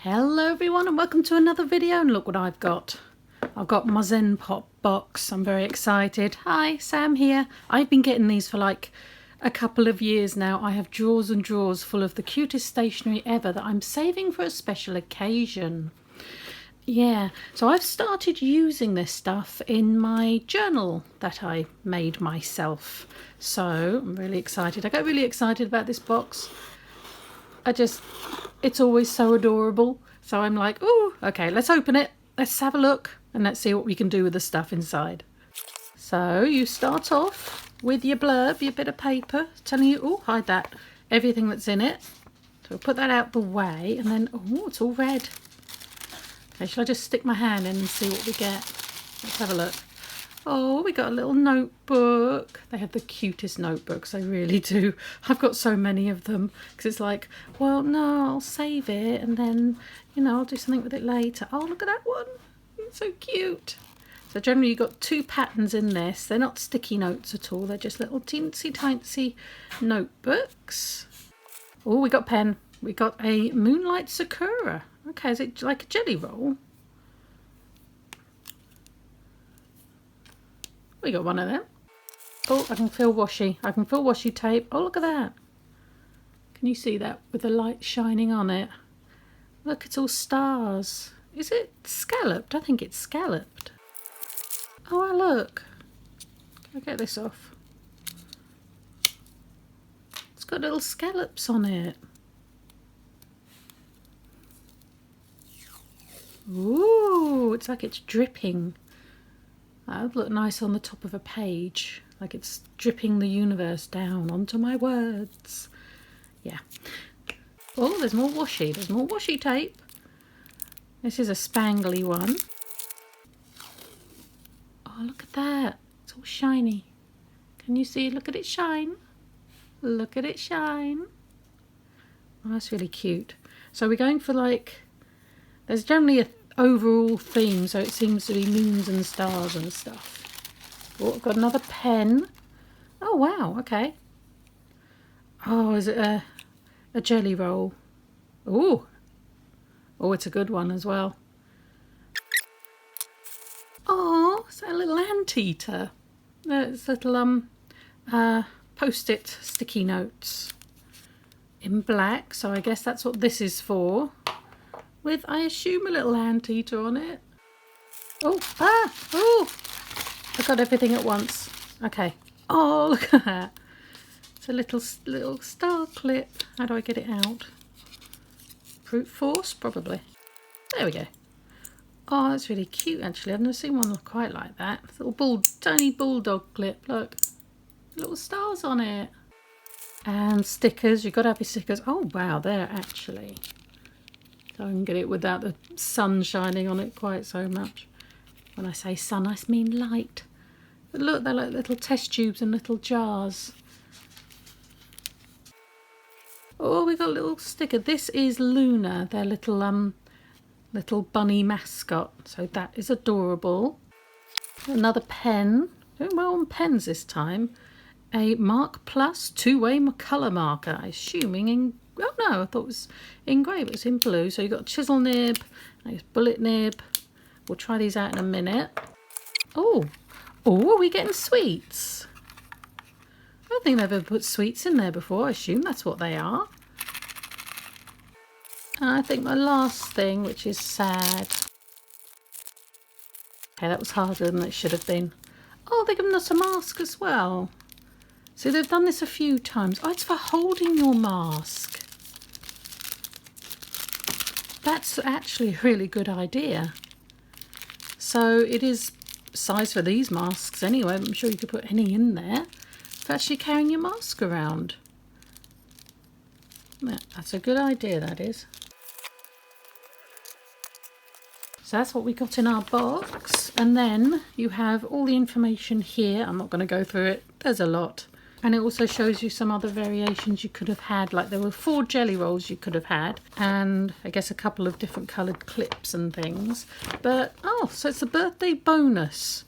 Hello everyone and welcome to another video, and look what I've got. I've got my Zenpop box. I'm very excited. Hi, Sam here. I've been getting these for like a couple of years now. I have drawers and drawers full of the cutest stationery ever that I'm saving for a special occasion. Yeah, so I've started using this stuff in my journal that I made myself. So I'm really excited. I got really excited about this box. It's always so adorable. So I'm like, oh, okay, let's open it. Let's have a look and let's see what we can do with the stuff inside. So you start off with your blurb, your bit of paper telling you, oh, hide that, everything that's in it. So we'll put that out the way, and then, oh, it's all red. Okay, shall I just stick my hand in and see what we get? Let's have a look. Oh, we got a little notebook. They have the cutest notebooks, they really do. I've got so many of them because it's like, well, no, I'll save it and then, you know, I'll do something with it later. Oh, look at that one. It's so cute. So generally you've got two patterns in this. They're not sticky notes at all. They're just little teensy-tiny notebooks. Oh, we got pen. We got a Moonlight Sakura. Okay, is it like a jelly roll? We got one of them. Oh, I can feel washi. I can feel washi tape. Oh, look at that. Can you see that with the light shining on it? Look, it's all stars. Is it scalloped? I think it's scalloped. Oh, look. Can I get this off? It's got little scallops on it. Ooh, it's like it's dripping. That would look nice on the top of a page, like it's dripping the universe down onto my words. Yeah. Oh, there's more washi. There's more washi tape. This is a spangly one. Oh, look at that. It's all shiny. Can you see? Look at it shine. Look at it shine. Oh, that's really cute. So we're going for like, there's generally a overall theme, so it seems to be moons and stars and stuff. Oh, I've got another pen. Oh wow, okay. Oh, is it a jelly roll? Oh, it's a good one as well. Oh, it's a little anteater. It's little post-it sticky notes in black, so I guess that's what this is for. With, I assume, a little anteater on it. Oh, I got everything at once. Okay. Oh, look at that. It's a little star clip. How do I get it out? Brute force, probably. There we go. Oh, that's really cute, actually. I've never seen one look quite like that. Little tiny bulldog clip, look. Little stars on it. And stickers. You've got to have your stickers. Oh, wow, there, actually. I can get it without the sun shining on it quite so much. When I say sun, I mean light. But look, they're like little test tubes and little jars. Oh, we got a little sticker. This is Luna, their little bunny mascot. So that is adorable. Another pen. Doing well on pens this time. A Mark Plus two-way colour marker. Assuming in... Oh no, I thought it was in grey, but it's in blue. So you've got a chisel nib, nice bullet nib. We'll try these out in a minute. Oh, are we getting sweets? I don't think they've ever put sweets in there before. I assume that's what they are. And I think my last thing, which is sad. Okay, that was harder than it should have been. Oh, they've given us a mask as well. So they've done this a few times. Oh, it's for holding your mask. That's actually a really good idea. So it is size for these masks anyway. I'm sure you could put any in there for actually carrying your mask around. Yeah, that's a good idea, that is. So that's what we got in our box. And then you have all the information here. I'm not going to go through it. There's a lot. And it also shows you some other variations you could have had, like there were 4 jelly rolls you could have had, and I guess a couple of different coloured clips and things. But, oh, so it's a birthday bonus.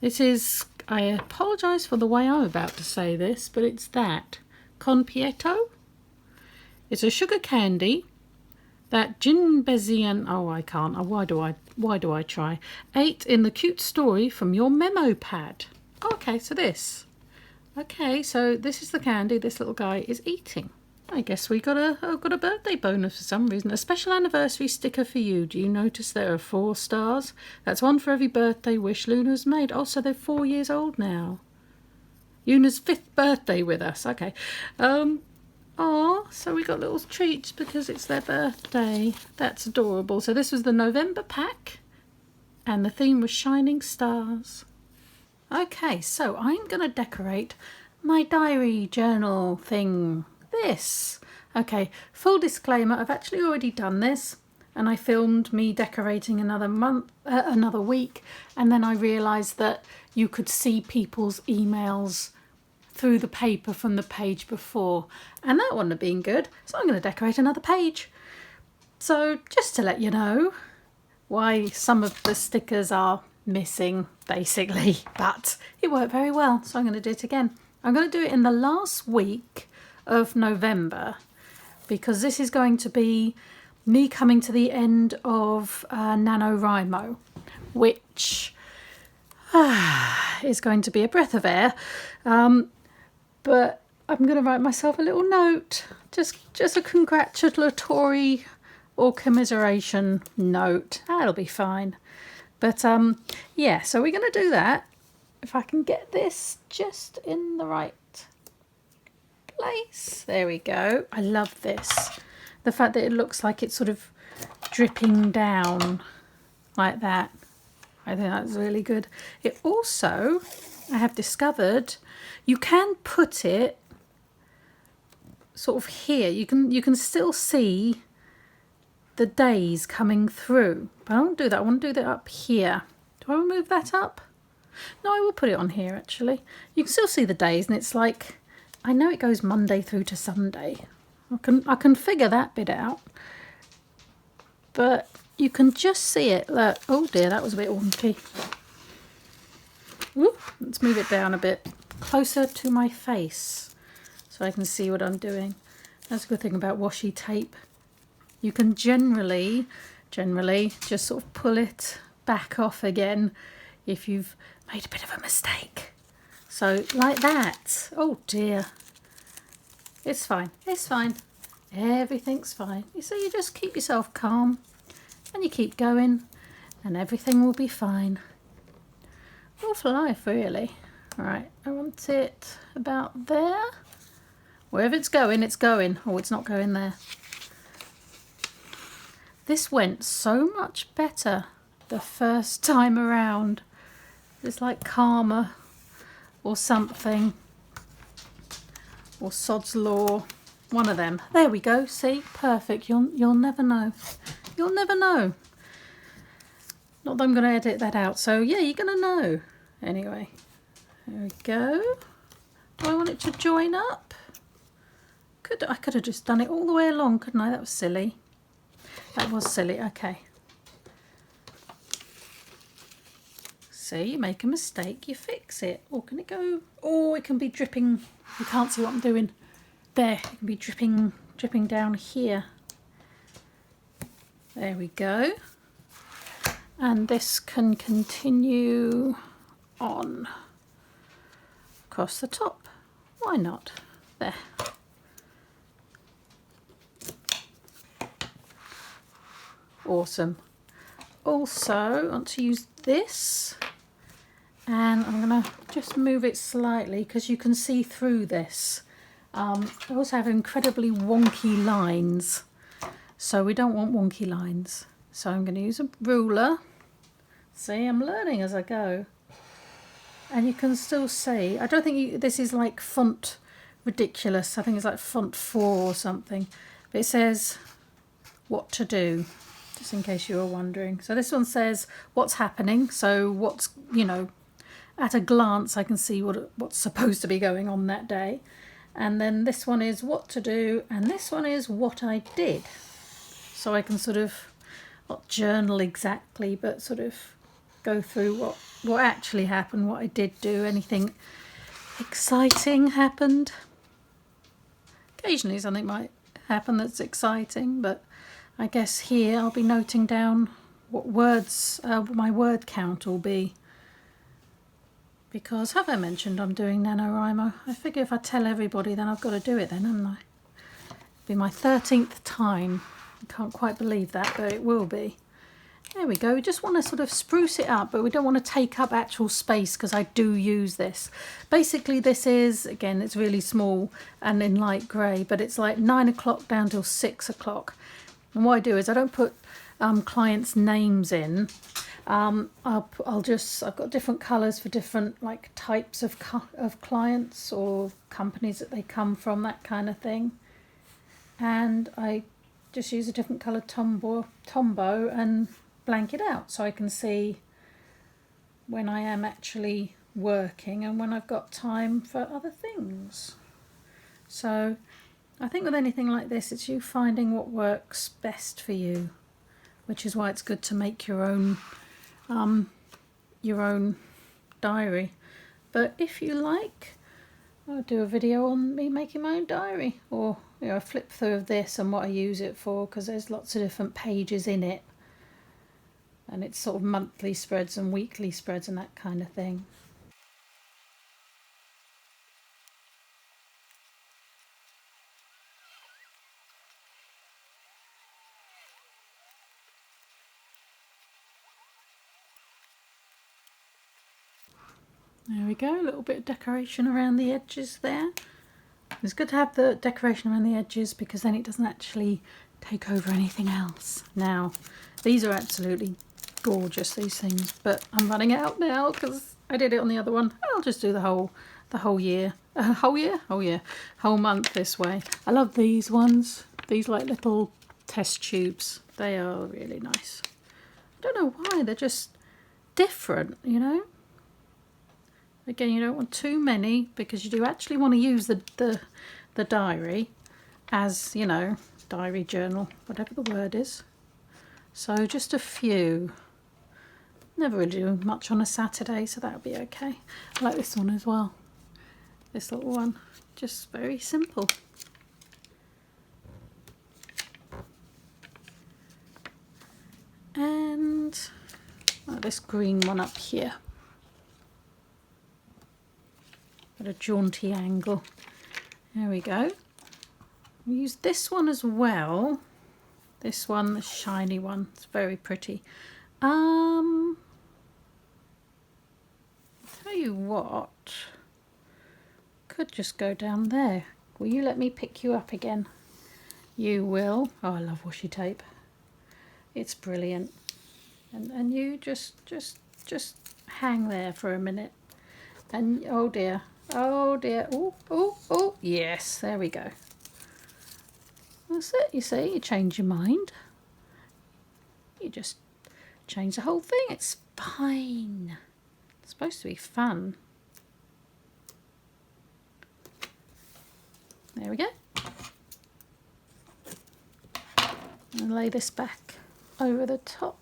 This is, I apologise for the way I'm about to say this, but it's that. Con Pietro. It's a sugar candy That Jinbezian, oh I can't, why do I try? 8 in the cute story from your memo pad. Oh, okay, so this. Okay, so this is the candy this little guy is eating. I guess we got a birthday bonus for some reason. A special anniversary sticker for you. Do you notice there are 4 stars? That's one for every birthday wish Luna's made. Oh, so they're 4 years old now. Luna's 5th birthday with us. Okay. Oh, so we got little treats because it's their birthday. That's adorable. So this was the November pack and the theme was Shining Stars. Okay, so I'm going to decorate my diary journal thing. This. Okay, full disclaimer, I've actually already done this and I filmed me decorating another week, and then I realised that you could see people's emails through the paper from the page before, and that wouldn't have been good, so I'm going to decorate another page. So just to let you know why some of the stickers are missing basically, but it worked very well, so I'm going to do it again. I'm going to do it in the last week of November because this is going to be me coming to the end of NaNoWriMo, which is going to be a breath of air. But I'm going to write myself a little note, just a congratulatory or commiseration note. That'll be fine. But yeah, so we're going to do that. If I can get this just in the right place. There we go. I love this. The fact that it looks like it's sort of dripping down like that. I think that's really good. It also, I have discovered, you can put it sort of here. You can still see the days coming through. But I won't do that. I want to do that up here. Do I move that up? No, I will put it on here actually. You can still see the days, and it's like, I know it goes Monday through to Sunday. I can figure that bit out. But you can just see it. Look, oh dear, that was a bit wonky. Whoop, let's move it down a bit closer to my face so I can see what I'm doing. That's a good thing about washi tape. You can generally just sort of pull it back off again if you've made a bit of a mistake. So like that. Oh dear. It's fine. It's fine. Everything's fine. You see, you just keep yourself calm and you keep going and everything will be fine. All for life, really. Alright, I want it about there. Wherever it's going, it's going. Oh, it's not going there. This went so much better the first time around. It's like karma or something. Or Sod's Law. One of them. There we go. See? Perfect. You'll never know. You'll never know. Not that I'm going to edit that out. So, yeah, you're going to know. Anyway. There we go. Do I want it to join up? I could have just done it all the way along, couldn't I? That was silly. That was silly. Okay. See, you make a mistake, you fix it. Or can it go? Oh, it can be dripping. You can't see what I'm doing. There, it can be dripping down here. There we go. And this can continue on across the top. Why not? There. Awesome. Also, I want to use this, and I'm going to just move it slightly because you can see through this. I also have incredibly wonky lines, so we don't want wonky lines. So I'm going to use a ruler. See, I'm learning as I go. And you can still see, I don't think this is like font ridiculous. I think it's like font 4 or something. But it says what to do, just in case you were wondering. So this one says what's happening. So what's, you know, at a glance I can see what's supposed to be going on that day. And then this one is what to do, and this one is what I did. So I can sort of, not journal exactly, but sort of go through what actually happened, what I did do, anything exciting happened. Occasionally something might happen that's exciting, but I guess here I'll be noting down what words my word count will be, because have I mentioned I'm doing NaNoWriMo? I figure if I tell everybody then I've got to do it then, haven't I? It'll be my 13th time. I can't quite believe that, but it will be. There we go. We just want to sort of spruce it up, but we don't want to take up actual space because I do use this. Basically this is, again, it's really small and in light grey, but it's like 9 o'clock down till 6 o'clock. And what I do is I don't put clients' names in. I've got different colours for different like types of clients or companies that they come from, that kind of thing. And I just use a different coloured Tombow and blank it out so I can see when I am actually working and when I've got time for other things. So I think with anything like this, it's you finding what works best for you, which is why it's good to make your own diary. But if you like, I'll do a video on me making my own diary, or a flip through of this and what I use it for, because there's lots of different pages in it, and it's sort of monthly spreads and weekly spreads and that kind of thing. There we go, a little bit of decoration around the edges there. It's good to have the decoration around the edges because then it doesn't actually take over anything else. Now, these are absolutely gorgeous, these things, but I'm running out now because I did it on the other one. I'll just do the whole year. Whole month this way. I love these ones. These like little test tubes. They are really nice. I don't know why, they're just different, you know? Again, you don't want too many because you do actually want to use the diary as, you know, diary, journal, whatever the word is. So just a few. Never really do much on a Saturday, so that'll be okay. I like this one as well. This little one, just very simple. And this green one up here. At a jaunty angle. There we go. We use this one as well. This one, the shiny one. It's very pretty. Tell you what. Could just go down there. Will you let me pick you up again? You will. Oh, I love washi tape. It's brilliant. And you just hang there for a minute. And oh dear. Oh dear, oh, yes, there we go. That's it, you see, you change your mind. You just change the whole thing, it's fine. It's supposed to be fun. There we go. And lay this back over the top.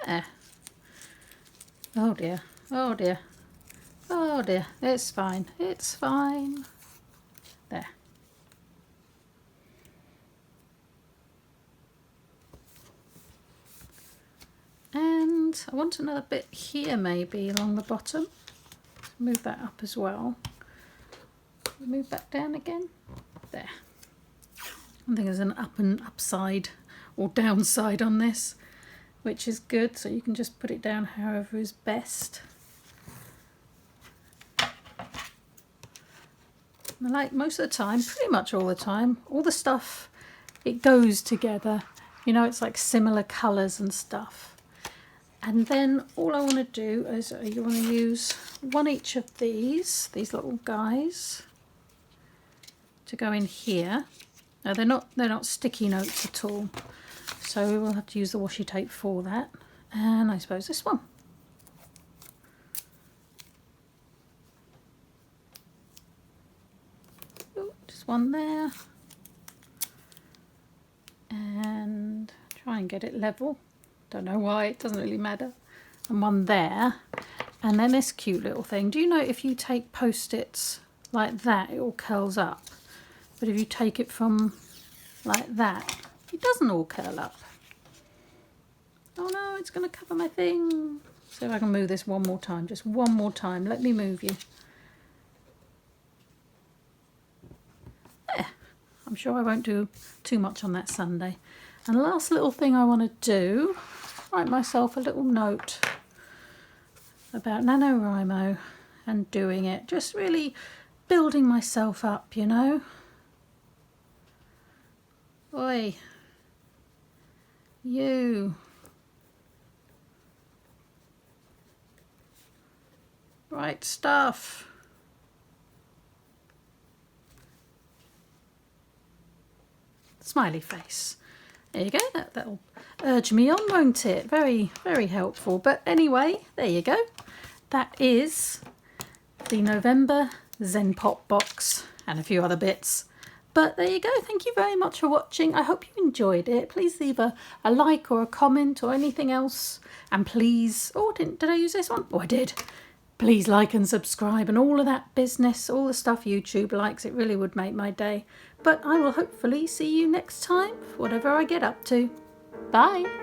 There. Oh dear, oh dear, oh dear, it's fine, it's fine. There. And I want another bit here maybe along the bottom. Move that up as well. Move that down again. There. I think there's an up and upside or downside on this, which is good, so you can just put it down however is best. And like most of the time, pretty much all the time, all the stuff, it goes together. You know, it's like similar colours and stuff. And then all I want to do is you want to use one each of these little guys to go in here. Now they're not sticky notes at all. So we will have to use the washi tape for that. And I suppose this one. Ooh, just one there. And try and get it level. Don't know why, it doesn't really matter. And one there. And then this cute little thing. Do you know if you take Post-its like that, it all curls up? But if you take it from like that, it doesn't all curl up. Oh no, it's going to cover my thing. See if I can move this one more time. Just one more time. Let me move you. There. I'm sure I won't do too much on that Sunday. And last little thing I want to do, write myself a little note about NaNoWriMo and doing it. Just really building myself up, you know. Oi. You. Right stuff. Smiley face. There you go. That'll urge me on, won't it? Very, very helpful. But anyway, there you go. That is the November Zenpop box and a few other bits. But there you go. Thank you very much for watching. I hope you enjoyed it. Please leave a like or a comment or anything else. And please... Oh, did I use this one? Oh, I did. Please like and subscribe and all of that business, all the stuff YouTube likes. It really would make my day. But I will hopefully see you next time, whatever I get up to. Bye.